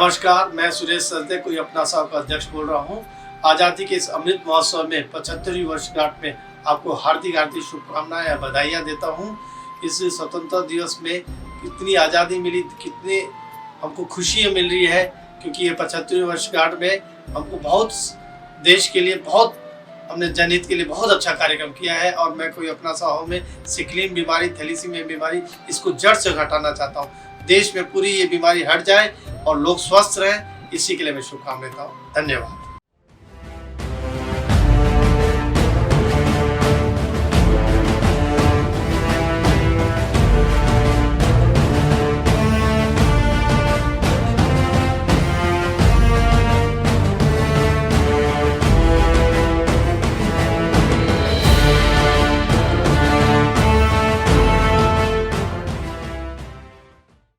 नमस्कार, मैं सुरेश सरदे कोई अपना साहब का अध्यक्ष बोल रहा हूँ। आज़ादी के इस अमृत महोत्सव में 75वीं वर्षगांठ में आपको हार्दिक हार्दिक शुभकामनाएं या बधाइयाँ देता हूँ। इस स्वतंत्रता दिवस में कितनी आज़ादी मिली, कितनी हमको खुशियाँ मिल रही है, क्योंकि ये 75वीं वर्षगांठ में हमको बहुत देश के लिए, बहुत हमने जनहित के लिए बहुत अच्छा कार्यक्रम किया है। और मैं कोई अपना साहब में सिकलीन बीमारी, थैलीसीमिया बीमारी, इसको जड़ से घटाना चाहता हूँ। देश में पूरी ये बीमारी हट जाए और लोग स्वस्थ रहें, इसी के लिए मैं शुभकामनाएं देता हूँ। धन्यवाद।